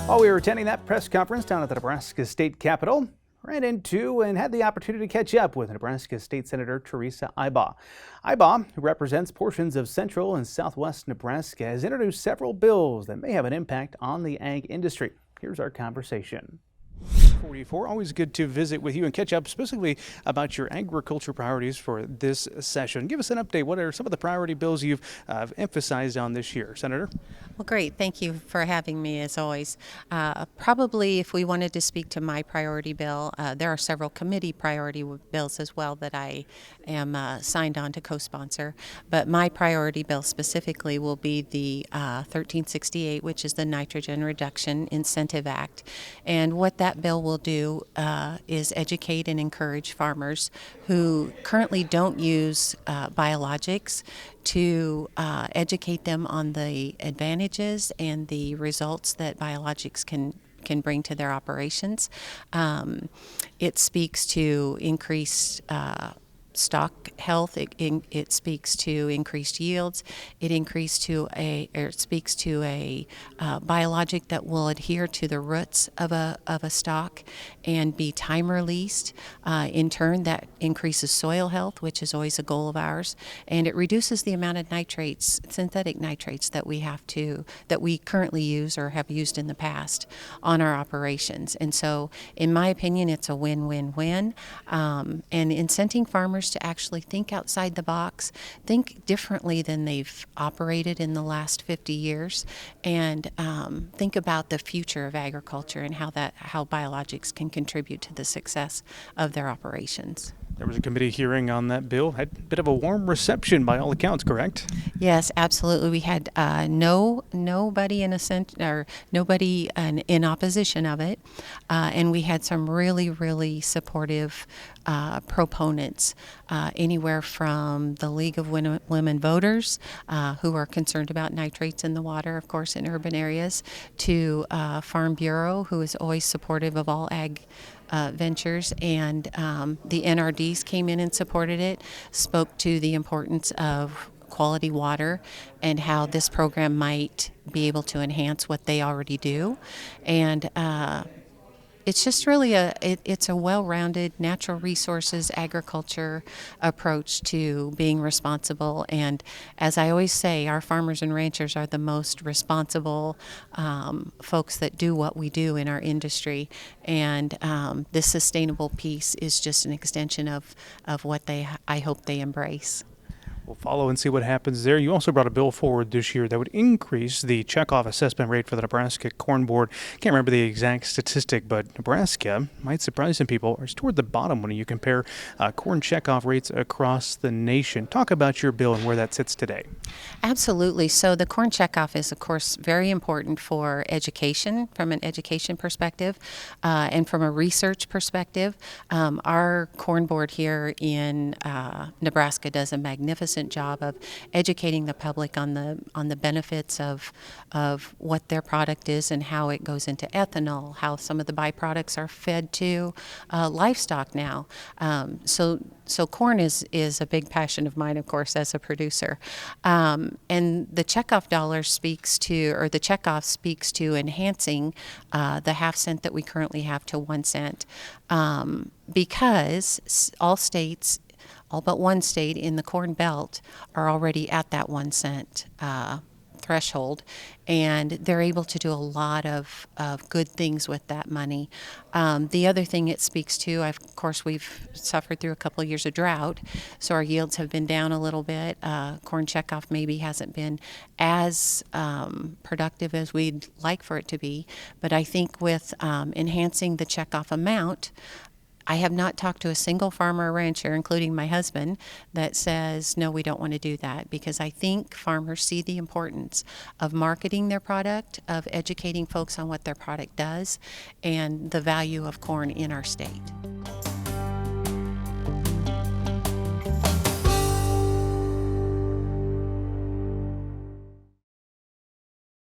While we were attending that press conference down at the Nebraska State Capitol, ran into and had the opportunity to catch up with Nebraska State Senator Teresa Ibach. Ibach, who represents portions of central and southwest Nebraska, has introduced several bills that may have an impact on the ag industry. Here's our conversation. 44, always good to visit with you and catch up specifically about your agriculture priorities for this session. Give us an update. What are some of the priority bills you've emphasized on this year, Senator? Well, great. Thank you for having me, as always. Probably if we wanted to speak to my priority bill, there are several committee priority bills as well that I am signed on to co-sponsor. But my priority bill specifically will be the 1368, which is the Nitrogen Reduction Incentive Act. And what that bill will do is educate and encourage farmers who currently don't use biologics to educate them on the advantages and the results that biologics can bring to their operations. It speaks to increased stock health. It speaks to increased yields. It speaks to a biologic that will adhere to the roots of a stock and be time released. In turn, that increases soil health, which is always a goal of ours, and it reduces the amount of nitrates, synthetic nitrates that we currently use or have used in the past on our operations. And so, in my opinion, it's a win-win-win. And incenting farmers to actually think outside the box, think differently than they've operated in the last 50 years, and think about the future of agriculture and how biologics can contribute to the success of their operations. There was a committee hearing on that bill. Had a bit of a warm reception by all accounts, correct? Yes, absolutely. We had nobody in opposition of it, and we had some really supportive proponents, anywhere from the League of Women Voters, who are concerned about nitrates in the water, of course, in urban areas, to Farm Bureau, who is always supportive of all ag ventures, and the NRDs came in and supported it, spoke to the importance of quality water and how this program might be able to enhance what they already do. And it's just really it's a well-rounded natural resources agriculture approach to being responsible. And as I always say, our farmers and ranchers are the most responsible folks that do what we do in our industry. And this sustainable piece is just an extension of what I hope they embrace. We'll follow and see what happens there. You also brought a bill forward this year that would increase the checkoff assessment rate for the Nebraska Corn Board. Can't remember the exact statistic, but Nebraska, might surprise some people, is toward the bottom when you compare corn checkoff rates across the nation. Talk about your bill and where that sits today. Absolutely. So the corn checkoff is, of course, very important for education, from an education perspective, and from a research perspective. Our corn board here in Nebraska does a magnificent job of educating the public on the benefits of what their product is and how it goes into ethanol, how some of the byproducts are fed to livestock now. So corn is a big passion of mine, of course, as a producer. And the checkoff dollar speaks to enhancing the half cent that we currently have to 1 cent, because all but one state in the Corn Belt are already at that 1 cent threshold, and they're able to do a lot of good things with that money. The other thing it speaks to, of course, we've suffered through a couple of years of drought, so our yields have been down a little bit. Corn checkoff maybe hasn't been as productive as we'd like for it to be, but I think with enhancing the checkoff amount, I have not talked to a single farmer or rancher, including my husband, that says, no, we don't want to do that, because I think farmers see the importance of marketing their product, of educating folks on what their product does, and the value of corn in our state.